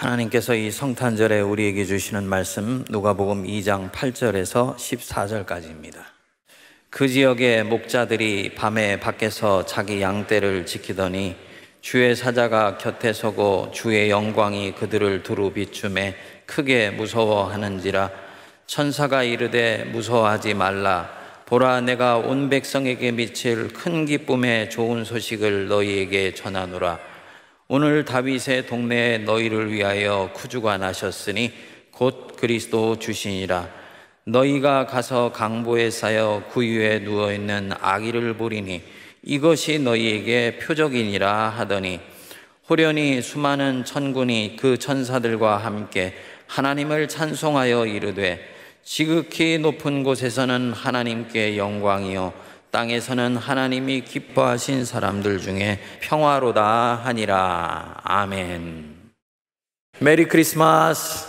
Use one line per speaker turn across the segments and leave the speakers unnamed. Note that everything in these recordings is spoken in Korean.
하나님께서 이 성탄절에 우리에게 주시는 말씀 누가복음 2장 8절에서 14절까지입니다. 그 지역의 목자들이 밤에 밖에서 자기 양떼를 지키더니 주의 사자가 곁에 서고 주의 영광이 그들을 두루 비추매 크게 무서워하는지라. 천사가 이르되 무서워하지 말라. 보라, 내가 온 백성에게 미칠 큰 기쁨의 좋은 소식을 너희에게 전하노라. 오늘 다윗의 동네에 너희를 위하여 구주가 나셨으니 곧 그리스도 주시니라. 너희가 가서 강보에 쌓여 구유에 누워있는 아기를 보리니 이것이 너희에게 표적이니라 하더니, 호련히 수많은 천군이 그 천사들과 함께 하나님을 찬송하여 이르되, 지극히 높은 곳에서는 하나님께 영광이요 땅에서는 하나님이 기뻐하신 사람들 중에 평화로다 하니라. 아멘. 메리 크리스마스.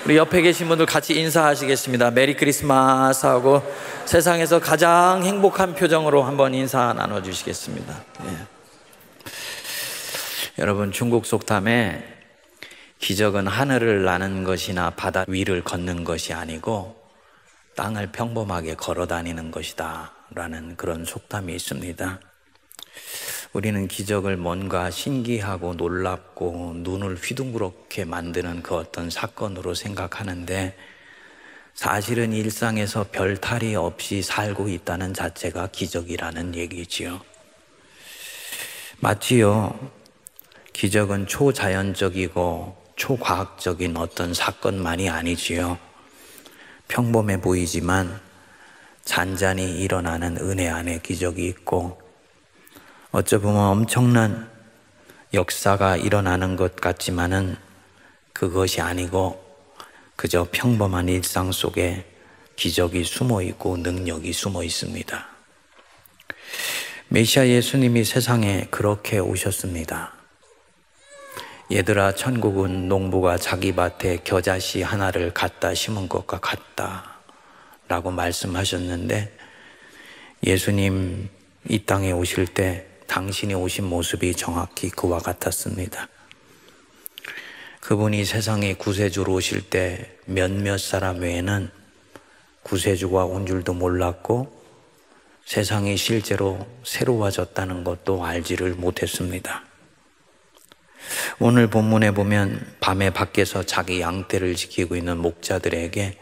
우리 옆에 계신 분들 같이 인사하시겠습니다. 메리 크리스마스 하고 세상에서 가장 행복한 표정으로 한번 인사 나눠주시겠습니다. 여러분, 중국 속담에 기적은 하늘을 나는 것이나 바다 위를 걷는 것이 아니고 땅을 평범하게 걸어 다니는 것이다 라는 그런 속담이 있습니다. 우리는 기적을 뭔가 신기하고 놀랍고 눈을 휘둥그렇게 만드는 그 어떤 사건으로 생각하는데, 사실은 일상에서 별 탈이 없이 살고 있다는 자체가 기적이라는 얘기지요. 맞지요? 기적은 초자연적이고 초과학적인 어떤 사건만이 아니지요. 평범해 보이지만 잔잔히 일어나는 은혜 안에 기적이 있고, 어쩌 보면 엄청난 역사가 일어나는 것 같지만은 그것이 아니고 그저 평범한 일상 속에 기적이 숨어 있고 능력이 숨어 있습니다. 메시아 예수님이 세상에 그렇게 오셨습니다. 얘들아, 천국은 농부가 자기 밭에 겨자씨 하나를 갖다 심은 것과 같다 라고 말씀하셨는데, 예수님 이 땅에 오실 때 당신이 오신 모습이 정확히 그와 같았습니다. 그분이 세상에 구세주로 오실 때 몇몇 사람 외에는 구세주가 온 줄도 몰랐고 세상이 실제로 새로워졌다는 것도 알지를 못했습니다. 오늘 본문에 보면 밤에 밖에서 자기 양떼를 지키고 있는 목자들에게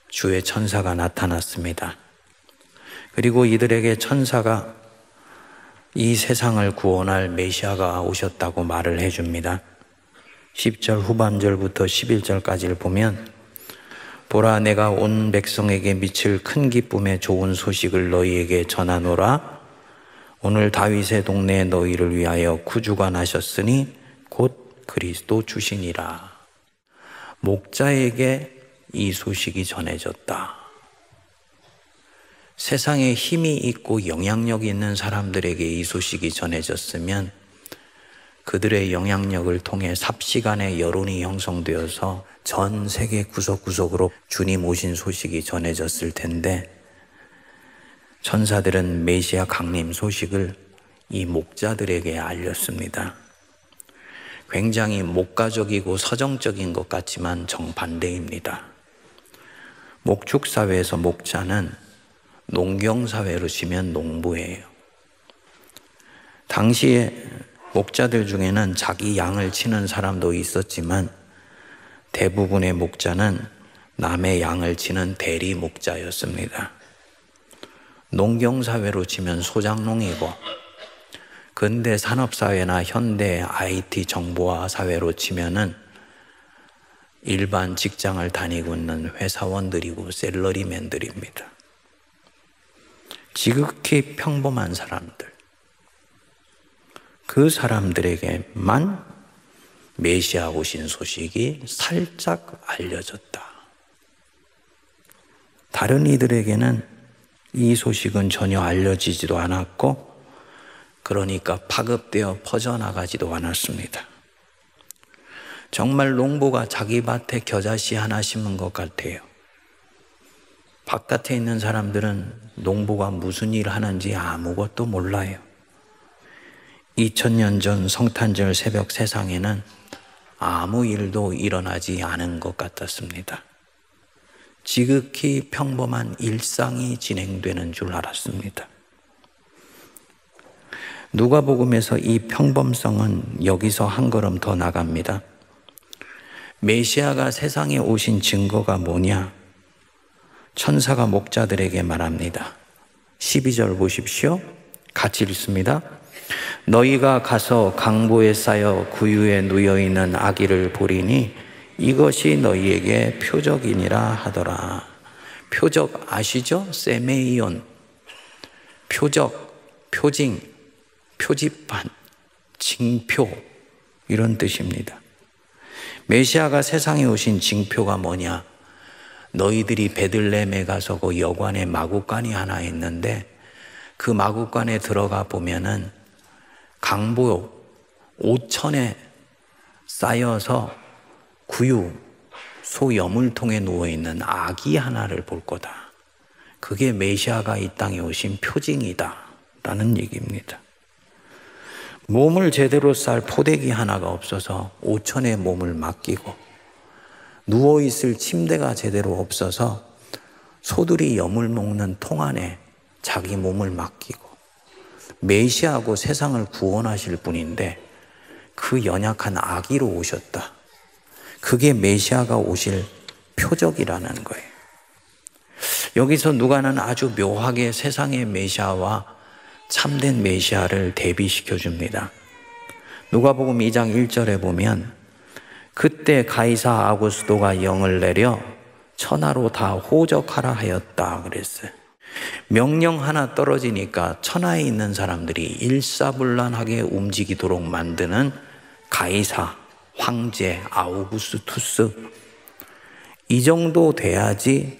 주의 천사가 나타났습니다. 그리고 이들에게 천사가 이 세상을 구원할 메시아가 오셨다고 말을 해줍니다. 10절 후반절부터 11절까지를 보면, 보라, 내가 온 백성에게 미칠 큰 기쁨의 좋은 소식을 너희에게 전하노라. 오늘 다윗의 동네에 너희를 위하여 구주가 나셨으니 곧 그리스도 주시니라. 목자에게 이 소식이 전해졌다. 세상에 힘이 있고 영향력이 있는 사람들에게 이 소식이 전해졌으면 그들의 영향력을 통해 삽시간에 여론이 형성되어서 전 세계 구석구석으로 주님 오신 소식이 전해졌을 텐데, 천사들은 메시아 강림 소식을 이 목자들에게 알렸습니다. 굉장히 목가적이고 서정적인 것 같지만 정반대입니다. 목축사회에서 목자는 농경사회로 치면 농부예요. 당시에 목자들 중에는 자기 양을 치는 사람도 있었지만 대부분의 목자는 남의 양을 치는 대리 목자였습니다. 농경사회로 치면 소작농이고, 근대 산업사회나 현대 IT 정보화 사회로 치면은 일반 직장을 다니고 있는 회사원들이고 샐러리맨들입니다. 지극히 평범한 사람들, 그 사람들에게만 메시아 오신 소식이 살짝 알려졌다. 다른 이들에게는 이 소식은 전혀 알려지지도 않았고, 그러니까 파급되어 퍼져나가지도 않았습니다. 정말 농부가 자기 밭에 겨자씨 하나 심은 것 같아요. 바깥에 있는 사람들은 농부가 무슨 일을 하는지 아무것도 몰라요. 2000년 전 성탄절 새벽 세상에는 아무 일도 일어나지 않은 것 같았습니다. 지극히 평범한 일상이 진행되는 줄 알았습니다. 누가복음에서 이 평범성은 여기서 한 걸음 더 나갑니다. 메시아가 세상에 오신 증거가 뭐냐? 천사가 목자들에게 말합니다. 12절 보십시오. 같이 읽습니다. 너희가 가서 강보에 쌓여 구유에 누여있는 아기를 보리니 이것이 너희에게 표적이니라 하더라. 표적 아시죠? 세메이온. 표적, 표징, 표지판, 징표 이런 뜻입니다. 메시아가 세상에 오신 징표가 뭐냐? 너희들이 베들레헴에 가서 그 여관에 마구간이 하나 있는데 그 마구간에 들어가 보면은 강보 5천에 쌓여서 구유, 소 여물통에 누워있는 아기 하나를 볼 거다. 그게 메시아가 이 땅에 오신 표징이다 라는 얘기입니다. 몸을 제대로 쌀 포대기 하나가 없어서 5천에 몸을 맡기고 누워있을 침대가 제대로 없어서 소들이 여물 먹는 통 안에 자기 몸을 맡기고 메시아하고 세상을 구원하실 분인데 그 연약한 아기로 오셨다. 그게 메시아가 오실 표적이라는 거예요. 여기서 누가는 아주 묘하게 세상의 메시아와 참된 메시아를 대비시켜 줍니다. 누가복음 2장 1절에 보면 그때 가이사 아구스도가 영을 내려 천하로 다 호적하라 하였다 그랬어요. 명령 하나 떨어지니까 천하에 있는 사람들이 일사불란하게 움직이도록 만드는 가이사, 황제, 아우구스투스 이 정도 돼야지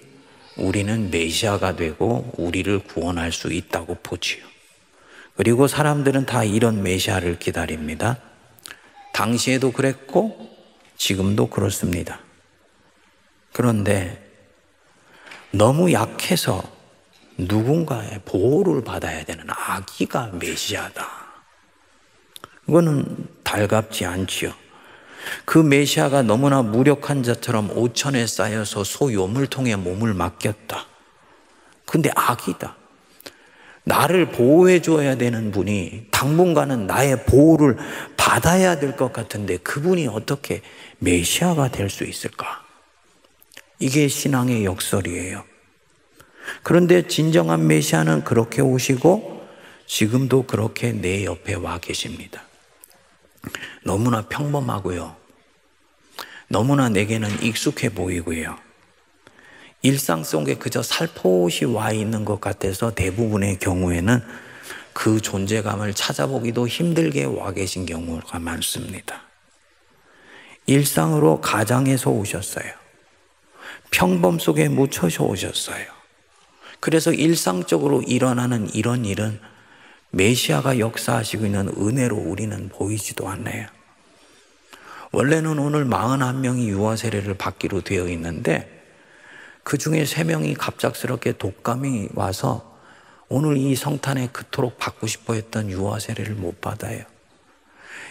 우리는 메시아가 되고 우리를 구원할 수 있다고 보지요. 그리고 사람들은 다 이런 메시아를 기다립니다. 당시에도 그랬고 지금도 그렇습니다. 그런데 너무 약해서 누군가의 보호를 받아야 되는 아기가 메시아다. 이거는 달갑지 않지요. 그 메시아가 너무나 무력한 자처럼 5천에 쌓여서 소 요물통에 몸을 맡겼다. 근데 아기다. 나를 보호해 줘야 되는 분이 당분간은 나의 보호를 받아야 될 것 같은데 그분이 어떻게 메시아가 될 수 있을까? 이게 신앙의 역설이에요. 그런데 진정한 메시아는 그렇게 오시고 지금도 그렇게 내 옆에 와 계십니다. 너무나 평범하고요. 너무나 내게는 익숙해 보이고요. 일상 속에 그저 살포시 와 있는 것 같아서 대부분의 경우에는 그 존재감을 찾아보기도 힘들게 와 계신 경우가 많습니다. 일상으로 가장에서 오셨어요. 평범 속에 묻혀서 오셨어요. 그래서 일상적으로 일어나는 이런 일은 메시아가 역사하시고 있는 은혜로 우리는 보이지도 않아요. 원래는 오늘 41명이 유아 세례를 받기로 되어 있는데 그 중에 3명이 갑작스럽게 독감이 와서 오늘 이 성탄에 그토록 받고 싶어 했던 유아 세례를 못 받아요.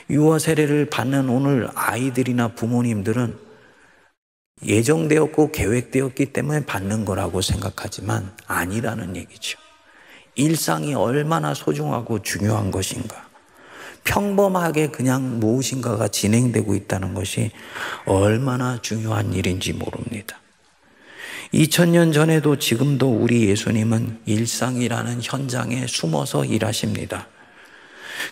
유아 세례를 받는 오늘 아이들이나 부모님들은 예정되었고 계획되었기 때문에 받는 거라고 생각하지만 아니라는 얘기죠. 일상이 얼마나 소중하고 중요한 것인가. 평범하게 그냥 무엇인가가 진행되고 있다는 것이 얼마나 중요한 일인지 모릅니다. 2000년 전에도 지금도 우리 예수님은 일상이라는 현장에 숨어서 일하십니다.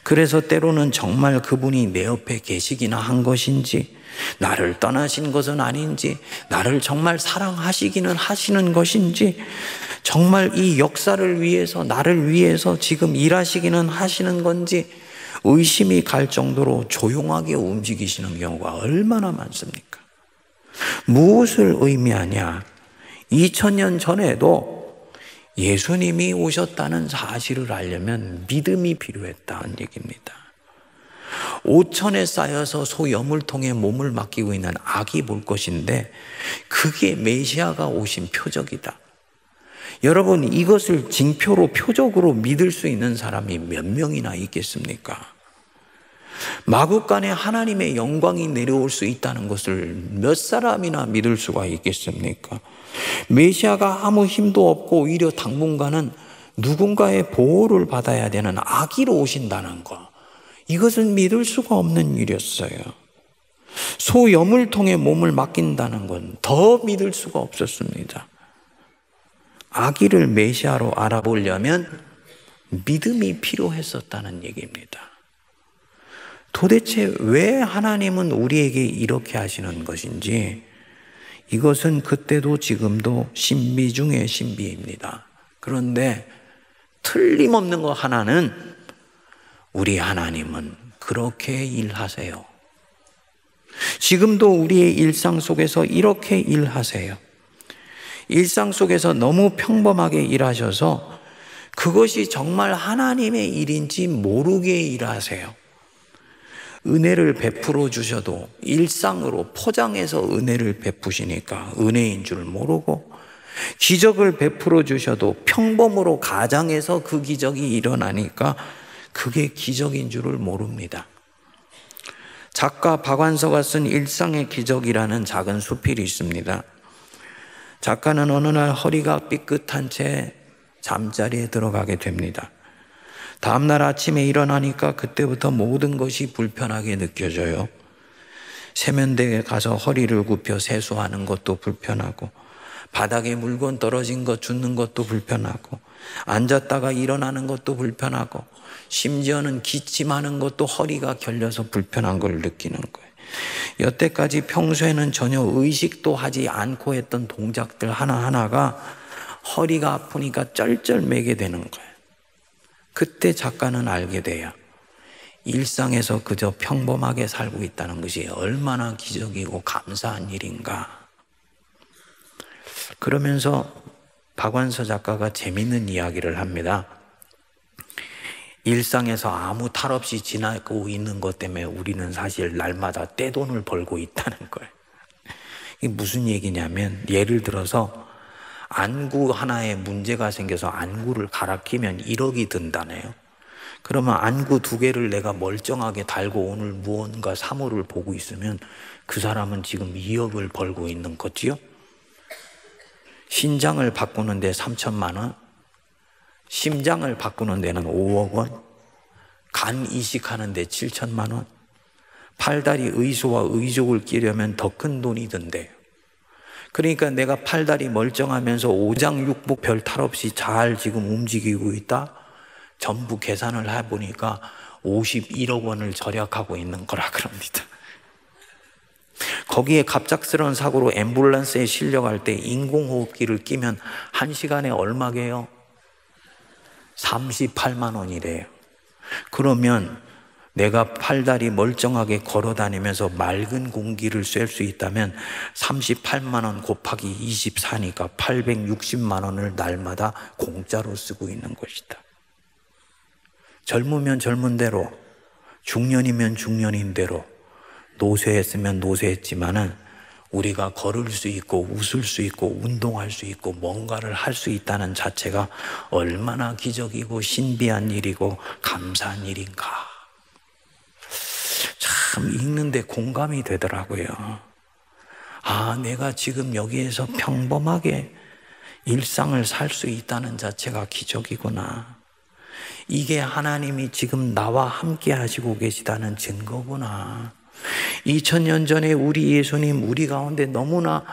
그래서 때로는 정말 그분이 내 옆에 계시기나 한 것인지, 나를 떠나신 것은 아닌지, 나를 정말 사랑하시기는 하시는 것인지, 정말 이 역사를 위해서, 나를 위해서 지금 일하시기는 하시는 건지 의심이 갈 정도로 조용하게 움직이시는 경우가 얼마나 많습니까? 무엇을 의미하냐? 2000년 전에도 예수님이 오셨다는 사실을 알려면 믿음이 필요했다는 얘기입니다. 5천에 쌓여서 소 여물통에 몸을 맡기고 있는 아기 볼 것인데 그게 메시아가 오신 표적이다. 여러분, 이것을 징표로 표적으로 믿을 수 있는 사람이 몇 명이나 있겠습니까?
마구간에 하나님의 영광이 내려올 수 있다는 것을 몇 사람이나 믿을 수가 있겠습니까? 메시아가 아무 힘도 없고 오히려 당분간은 누군가의 보호를 받아야 되는 아기로 오신다는 것, 이것은 믿을 수가 없는 일이었어요. 소염을 통해 몸을 맡긴다는 건 더 믿을 수가 없었습니다. 아기를 메시아로 알아보려면 믿음이 필요했었다는 얘기입니다. 도대체 왜 하나님은 우리에게 이렇게 하시는 것인지, 이것은 그때도 지금도 신비 중의 신비입니다. 그런데 틀림없는 거 하나는, 우리 하나님은 그렇게 일하세요. 지금도 우리의 일상 속에서 이렇게 일하세요. 일상 속에서 너무 평범하게 일하셔서 그것이 정말 하나님의 일인지 모르게 일하세요. 은혜를 베풀어 주셔도 일상으로 포장해서 은혜를 베푸시니까 은혜인 줄 모르고, 기적을 베풀어 주셔도 평범으로 가장해서 그 기적이 일어나니까 그게 기적인 줄을 모릅니다. 작가 박완서가 쓴 일상의 기적이라는 작은 수필이 있습니다. 작가는 어느 날 허리가 삐끗한 채 잠자리에 들어가게 됩니다. 다음날 아침에 일어나니까 그때부터 모든 것이 불편하게 느껴져요. 세면대에 가서 허리를 굽혀 세수하는 것도 불편하고, 바닥에 물건 떨어진 것 줍는 것도 불편하고, 앉았다가 일어나는 것도 불편하고, 심지어는 기침하는 것도 허리가 결려서 불편한 걸 느끼는 거예요. 여태까지 평소에는 전혀 의식도 하지 않고 했던 동작들 하나하나가 허리가 아프니까 쩔쩔매게 되는 거예요. 그때 작가는 알게 돼요. 일상에서 그저 평범하게 살고 있다는 것이 얼마나 기적이고 감사한 일인가. 그러면서 박완서 작가가 재밌는 이야기를 합니다. 일상에서 아무 탈 없이 지나고 있는 것 때문에 우리는 사실 날마다 떼돈을 벌고 있다는 거예요. 이게 무슨 얘기냐면, 예를 들어서 안구 하나에 문제가 생겨서 안구를 갈아 끼면 1억이 든다네요. 그러면 안구 2개를 내가 멀쩡하게 달고 오늘 무언가 사물을 보고 있으면 그 사람은 지금 2억을 벌고 있는 거지요. 신장을 바꾸는데 3천만 원, 심장을 바꾸는 데는 5억 원, 간 이식하는데 7천만 원, 팔다리 의소와 의족을 끼려면 더 큰 돈이 든대요. 그러니까 내가 팔다리 멀쩡하면서 오장육부 별 탈 없이 잘 지금 움직이고 있다? 전부 계산을 해보니까 51억 원을 절약하고 있는 거라 그럽니다. 거기에 갑작스러운 사고로 앰뷸런스에 실려갈 때 인공호흡기를 끼면 1시간에 얼마게요? 38만 원이래요. 그러면 내가 팔다리 멀쩡하게 걸어 다니면서 맑은 공기를 쐴 수 있다면 38만 원 곱하기 24니까 860만 원을 날마다 공짜로 쓰고 있는 것이다. 젊으면 젊은 대로, 중년이면 중년인 대로, 노쇠했으면 노쇠했지만은 우리가 걸을 수 있고 웃을 수 있고 운동할 수 있고 뭔가를 할 수 있다는 자체가 얼마나 기적이고 신비한 일이고 감사한 일인가. 참 읽는데 공감이 되더라고요. 아, 내가 지금 여기에서 평범하게 일상을 살 수 있다는 자체가 기적이구나. 이게 하나님이 지금 나와 함께 하시고 계시다는 증거구나. 2000년 전에 우리 예수님 우리 가운데 너무나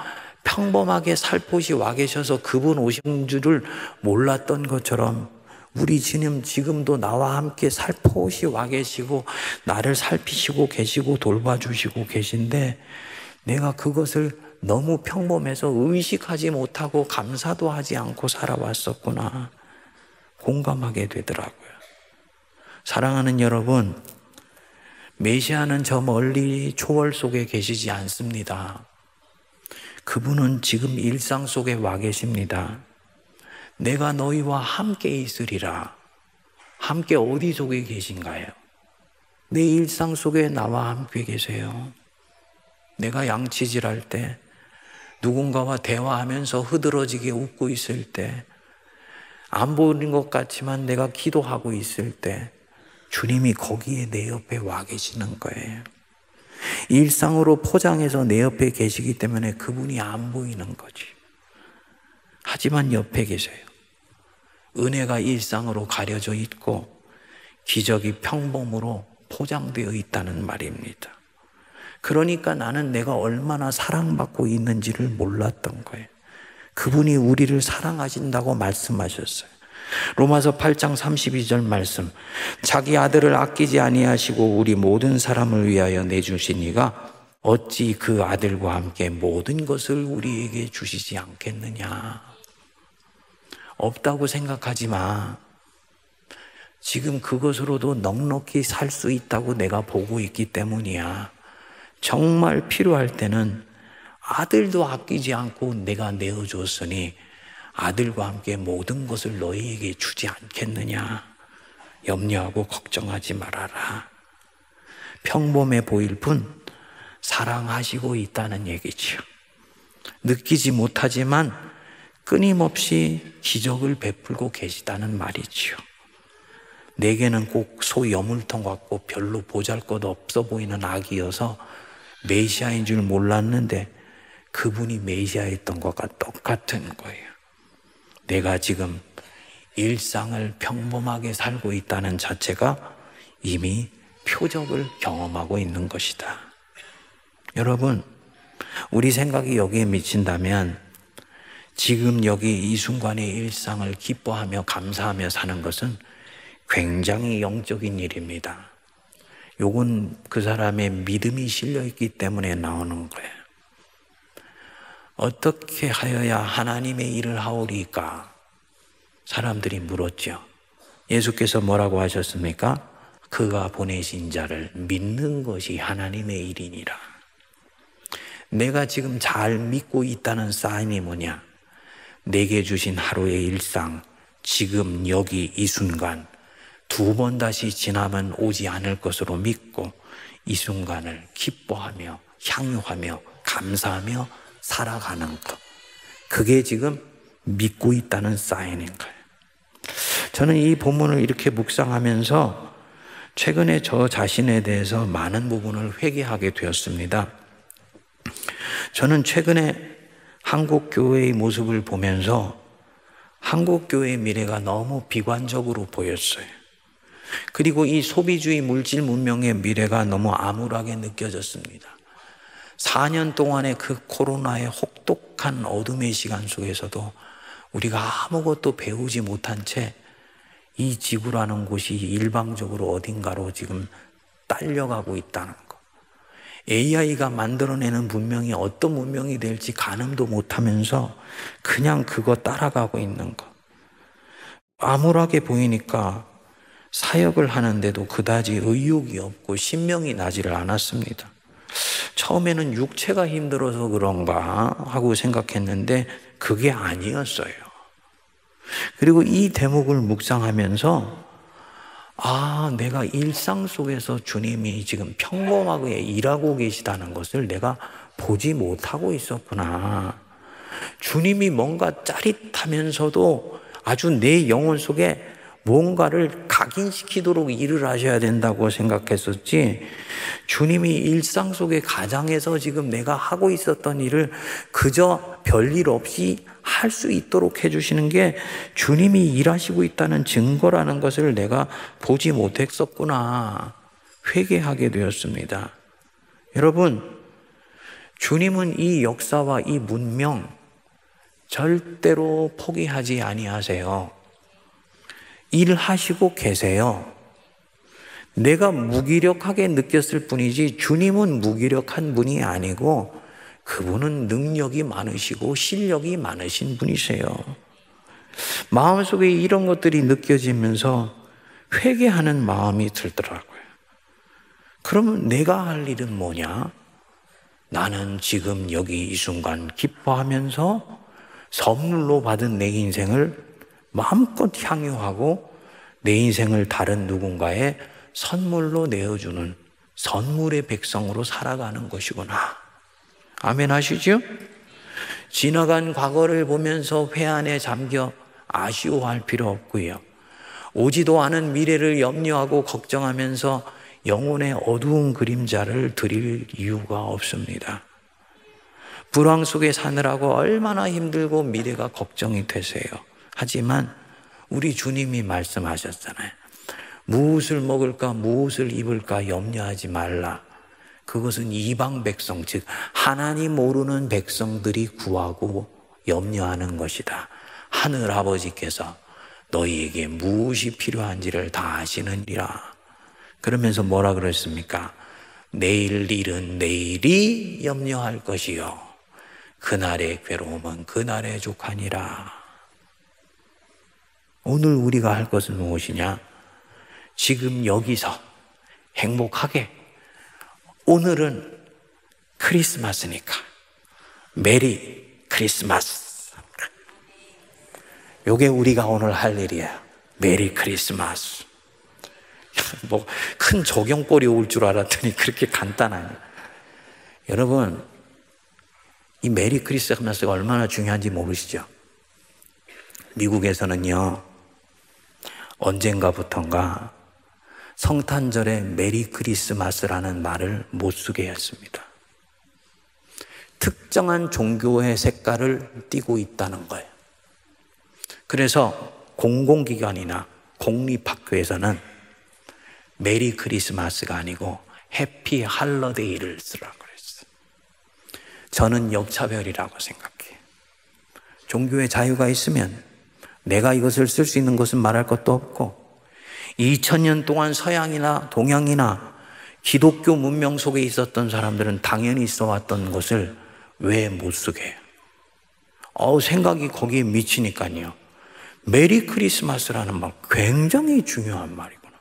평범하게 살포시 와 계셔서 그분 오신 줄을 몰랐던 것처럼 우리 주님 지금도 나와 함께 살포시 와 계시고 나를 살피시고 계시고 돌봐주시고 계신데, 내가 그것을 너무 평범해서 의식하지 못하고 감사도 하지 않고 살아왔었구나. 공감하게 되더라고요. 사랑하는 여러분, 메시아는 저 멀리 초월 속에 계시지 않습니다. 그분은 지금 일상 속에 와 계십니다. 내가 너희와 함께 있으리라. 함께 어디 속에 계신가요? 내 일상 속에 나와 함께 계세요. 내가 양치질할 때, 누군가와 대화하면서 흐드러지게 웃고 있을 때, 안 보이는 것 같지만 내가 기도하고 있을 때, 주님이 거기에 내 옆에 와 계시는 거예요. 일상으로 포장해서 내 옆에 계시기 때문에 그분이 안 보이는 거지. 하지만 옆에 계세요. 은혜가 일상으로 가려져 있고 기적이 평범으로 포장되어 있다는 말입니다. 그러니까 나는 내가 얼마나 사랑받고 있는지를 몰랐던 거예요. 그분이 우리를 사랑하신다고 말씀하셨어요. 로마서 8장 32절 말씀, 자기 아들을 아끼지 아니하시고 우리 모든 사람을 위하여 내주신 이가 어찌 그 아들과 함께 모든 것을 우리에게 주시지 않겠느냐. 없다고 생각하지 마. 지금 그것으로도 넉넉히 살 수 있다고 내가 보고 있기 때문이야. 정말 필요할 때는 아들도 아끼지 않고 내가 내어줬으니 아들과 함께 모든 것을 너희에게 주지 않겠느냐. 염려하고 걱정하지 말아라. 평범해 보일 뿐 사랑하시고 있다는 얘기죠. 느끼지 못하지만 끊임없이 기적을 베풀고 계시다는 말이죠. 내게는 꼭 소 여물통 같고 별로 보잘것 없어 보이는 아기여서 메시아인 줄 몰랐는데 그분이 메시아였던 것과 똑같은 거예요. 내가 지금 일상을 평범하게 살고 있다는 자체가 이미 표적을 경험하고 있는 것이다. 여러분, 우리 생각이 여기에 미친다면 지금 여기 이 순간의 일상을 기뻐하며 감사하며 사는 것은 굉장히 영적인 일입니다. 요건 그 사람의 믿음이 실려있기 때문에 나오는 거예요. 어떻게 하여야 하나님의 일을 하오리까? 사람들이 물었죠. 예수께서 뭐라고 하셨습니까? 그가 보내신 자를 믿는 것이 하나님의 일이니라. 내가 지금 잘 믿고 있다는 사인이 뭐냐? 내게 주신 하루의 일상, 지금 여기 이 순간 2번 다시 지나면 오지 않을 것으로 믿고 이 순간을 기뻐하며 향유하며 감사하며 살아가는 것. 그게 지금 믿고 있다는 사인인 거예요. 저는 이 본문을 이렇게 묵상하면서 최근에 저 자신에 대해서 많은 부분을 회개하게 되었습니다. 저는 최근에 한국 교회의 모습을 보면서 한국 교회의 미래가 너무 비관적으로 보였어요. 그리고 이 소비주의 물질 문명의 미래가 너무 암울하게 느껴졌습니다. 4년 동안의 그 코로나의 혹독한 어둠의 시간 속에서도 우리가 아무것도 배우지 못한 채 이 지구라는 곳이 일방적으로 어딘가로 지금 딸려가고 있다는 것. AI가 만들어내는 문명이 어떤 문명이 될지 가늠도 못하면서 그냥 그거 따라가고 있는 것. 암울하게 보이니까 사역을 하는데도 그다지 의욕이 없고 신명이 나지를 않았습니다. 처음에는 육체가 힘들어서 그런가 하고 생각했는데 그게 아니었어요. 그리고 이 대목을 묵상하면서 내가 일상 속에서 주님이 지금 평범하게 일하고 계시다는 것을 내가 보지 못하고 있었구나. 주님이 뭔가 짜릿하면서도 아주 내 영혼 속에 뭔가를 각인시키도록 일을 하셔야 된다고 생각했었지, 주님이 일상 속의 가장에서 지금 내가 하고 있었던 일을 그저 별일 없이 할 수 있도록 해주시는 게 주님이 일하시고 있다는 증거라는 것을 내가 보지 못했었구나 회개하게 되었습니다. 여러분, 주님은 이 역사와 이 문명 절대로 포기하지 아니하세요. 일하시고 계세요. 내가 무기력하게 느꼈을 뿐이지 주님은 무기력한 분이 아니고 그분은 능력이 많으시고 실력이 많으신 분이세요. 마음속에 이런 것들이 느껴지면서 회개하는 마음이 들더라고요. 그러면 내가 할 일은 뭐냐? 나는 지금 여기 이 순간 기뻐하면서 선물로 받은 내 인생을 마음껏 향유하고 내 인생을 다른 누군가의 선물로 내어주는 선물의 백성으로 살아가는 것이구나. 아멘 하시죠? 지나간 과거를 보면서 회한에 잠겨 아쉬워할 필요 없고요. 오지도 않은 미래를 염려하고 걱정하면서 영혼의 어두운 그림자를 드릴 이유가 없습니다. 불황 속에 사느라고 얼마나 힘들고 미래가 걱정이 되세요. 하지만 우리 주님이 말씀하셨잖아요. 무엇을 먹을까 무엇을 입을까 염려하지 말라. 그것은 이방 백성, 즉 하나님 모르는 백성들이 구하고 염려하는 것이다. 하늘 아버지께서 너희에게 무엇이 필요한지를 다 아시느니라. 그러면서 뭐라 그랬습니까? 내일 일은 내일이 염려할 것이요 그날의 괴로움은 그날의 족하니라. 오늘 우리가 할 것은 무엇이냐? 지금 여기서 행복하게, 오늘은 크리스마스니까 메리 크리스마스. 요게 우리가 오늘 할 일이야. 메리 크리스마스. 뭐 큰 조경골이 올 줄 알았더니 그렇게 간단하냐. 여러분, 이 메리 크리스마스가 얼마나 중요한지 모르시죠? 미국에서는요, 언젠가부턴가 성탄절에 메리 크리스마스라는 말을 못 쓰게 했습니다. 특정한 종교의 색깔을 띠고 있다는 거예요. 그래서 공공기관이나 공립학교에서는 메리 크리스마스가 아니고 해피 할러데이를 쓰라고 그랬어요. 저는 역차별이라고 생각해요. 종교의 자유가 있으면 내가 이것을 쓸 수 있는 것은 말할 것도 없고, 2000년 동안 서양이나 동양이나 기독교 문명 속에 있었던 사람들은 당연히 써왔던 것을 왜 못 쓰게 해요? 생각이 거기에 미치니까요. 메리 크리스마스라는 말 굉장히 중요한 말이구나.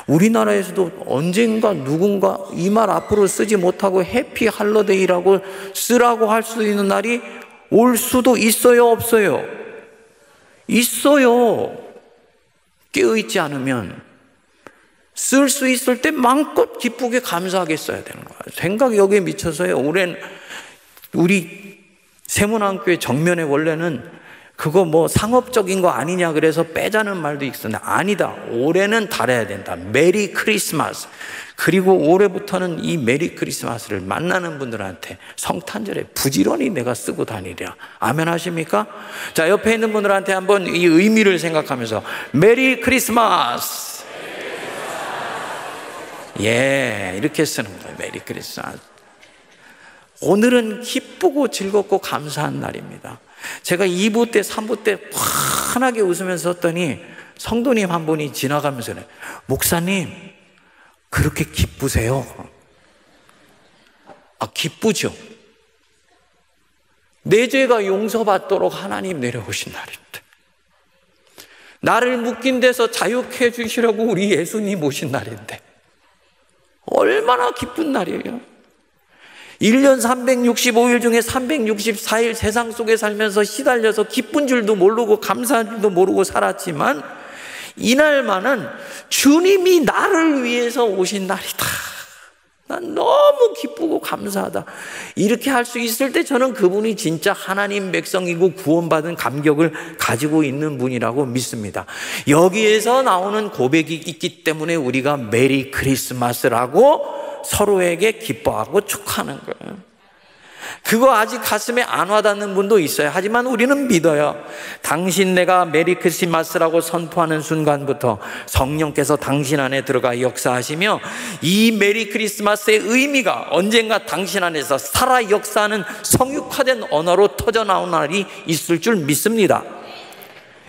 우리나라에서도 언젠가 누군가 이 말 앞으로 쓰지 못하고 해피 할러데이라고 쓰라고 할 수 있는 날이 올 수도 있어요, 없어요? 있어요. 깨어있지 않으면 쓸 수 있을 때 마음껏 기쁘게 감사하게 써야 되는 거예요. 생각이 여기에 미쳐서요. 올해는 우리 세문안교회 정면에 원래는 그거 뭐 상업적인 거 아니냐 그래서 빼자는 말도 있었는데 아니다. 올해는 달아야 된다. 메리 크리스마스. 그리고 올해부터는 이 메리 크리스마스를 만나는 분들한테 성탄절에 부지런히 내가 쓰고 다니랴. 아멘 하십니까? 자, 옆에 있는 분들한테 한번 이 의미를 생각하면서 메리 크리스마스. 예, 이렇게 쓰는 거예요. 메리 크리스마스. 오늘은 기쁘고 즐겁고 감사한 날입니다. 제가 2부 때 3부 때 환하게 웃으면서 썼더니 성도님 한 분이 지나가면서 목사님 그렇게 기쁘세요? 기쁘죠. 내 죄가 용서받도록 하나님 내려오신 날인데, 나를 묶인 데서 자유케 해주시려고 우리 예수님 오신 날인데 얼마나 기쁜 날이에요. 1년 365일 중에 364일 세상 속에 살면서 시달려서 기쁜 줄도 모르고 감사한 줄도 모르고 살았지만 이날만은 주님이 나를 위해서 오신 날이다. 난 너무 기쁘고 감사하다. 이렇게 할 수 있을 때 저는 그분이 진짜 하나님 백성이고 구원받은 감격을 가지고 있는 분이라고 믿습니다. 여기에서 나오는 고백이 있기 때문에 우리가 메리 크리스마스라고 서로에게 기뻐하고 축하하는 거예요. 그거 아직 가슴에 안 와닿는 분도 있어요. 하지만 우리는 믿어요. 당신 내가 메리 크리스마스라고 선포하는 순간부터 성령께서 당신 안에 들어가 역사하시며 이 메리 크리스마스의 의미가 언젠가 당신 안에서 살아 역사하는 성육화된 언어로 터져나온 날이 있을 줄 믿습니다.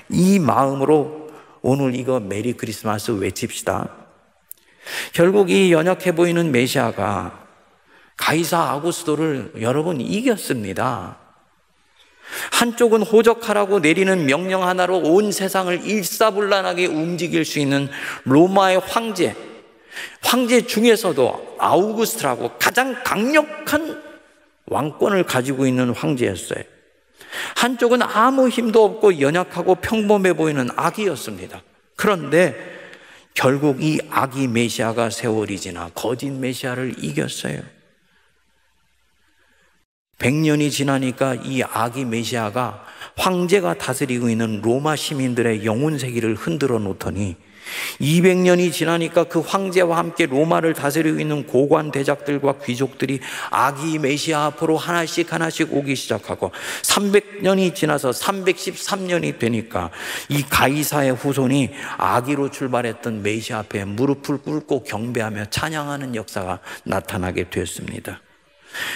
이 마음으로 오늘 이거 메리 크리스마스 외칩시다. 결국 이 연약해 보이는 메시아가 가이사 아구스도를 여러분 이겼습니다. 한쪽은 호적하라고 내리는 명령 하나로 온 세상을 일사불란하게 움직일 수 있는 로마의 황제 중에서도 아우구스트라고 가장 강력한 왕권을 가지고 있는 황제였어요. 한쪽은 아무 힘도 없고 연약하고 평범해 보이는 악이었습니다. 그런데 결국 이 악이 메시아가 세월이 지나 거짓 메시아를 이겼어요. 100년이 지나니까 이 아기 메시아가 황제가 다스리고 있는 로마 시민들의 영혼 세계를 흔들어 놓더니 200년이 지나니까 그 황제와 함께 로마를 다스리고 있는 고관 대작들과 귀족들이 아기 메시아 앞으로 하나씩 오기 시작하고 300년이 지나서 313년이 되니까 이 가이사의 후손이 아기로 출발했던 메시아 앞에 무릎을 꿇고 경배하며 찬양하는 역사가 나타나게 되었습니다.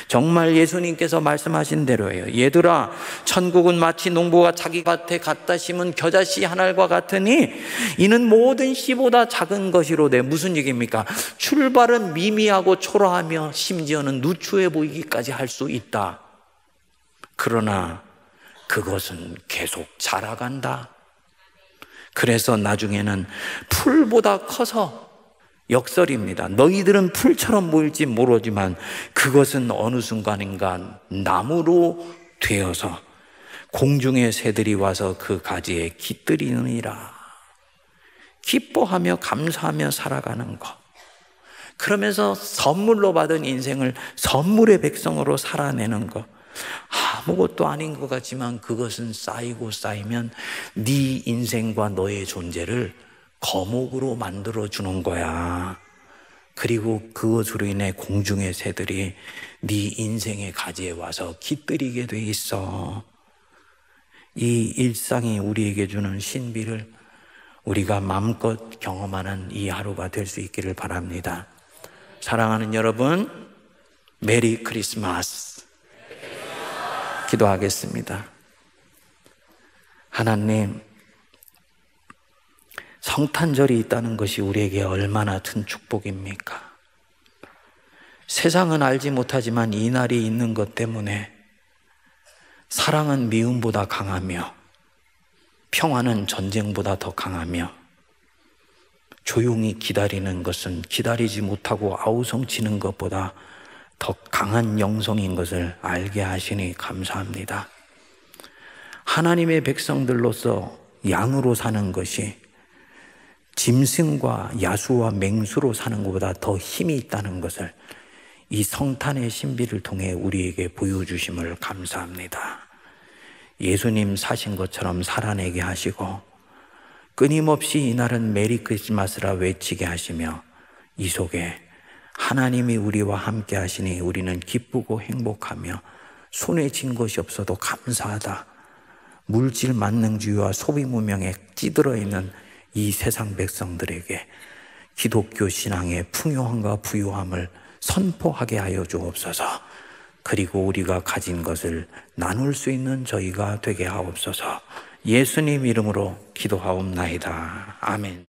정말 예수님께서 말씀하신 대로예요. 얘들아, 천국은 마치 농부가 자기 밭에 갖다 심은 겨자씨 한 알과 같으니 이는 모든 씨보다 작은 것이로되. 무슨 얘기입니까? 출발은 미미하고 초라하며 심지어는 누추해 보이기까지 할 수 있다. 그러나 그것은 계속 자라간다. 그래서 나중에는 풀보다 커서, 역설입니다, 너희들은 풀처럼 보일지 모르지만 그것은 어느 순간인가 나무로 되어서 공중의 새들이 와서 그 가지에 깃들이느니라. 기뻐하며 감사하며 살아가는 것. 그러면서 선물로 받은 인생을 선물의 백성으로 살아내는 것. 아무것도 아닌 것 같지만 그것은 쌓이고 쌓이면 네 인생과 너의 존재를 거목으로 만들어주는 거야. 그리고 그것으로 인해 공중의 새들이 네 인생의 가지에 와서 깃들이게 돼 있어. 이 일상이 우리에게 주는 신비를 우리가 마음껏 경험하는 이 하루가 될 수 있기를 바랍니다. 사랑하는 여러분, 메리 크리스마스. 기도하겠습니다. 하나님, 성탄절이 있다는 것이 우리에게 얼마나 큰 축복입니까? 세상은 알지 못하지만 이 날이 있는 것 때문에 사랑은 미움보다 강하며 평화는 전쟁보다 더 강하며 조용히 기다리는 것은 기다리지 못하고 아우성치는 것보다 더 강한 영성인 것을 알게 하시니 감사합니다. 하나님의 백성들로서 양으로 사는 것이 짐승과 야수와 맹수로 사는 것보다 더 힘이 있다는 것을 이 성탄의 신비를 통해 우리에게 보여주심을 감사합니다. 예수님 사신 것처럼 살아내게 하시고 끊임없이 이날은 메리 크리스마스라 외치게 하시며 이 속에 하나님이 우리와 함께 하시니 우리는 기쁘고 행복하며 손에 쥔 것이 없어도 감사하다. 물질 만능주의와 소비 문명에 찌들어 있는 이 세상 백성들에게 기독교 신앙의 풍요함과 부유함을 선포하게 하여 주옵소서. 그리고 우리가 가진 것을 나눌 수 있는 저희가 되게 하옵소서. 예수님 이름으로 기도하옵나이다. 아멘.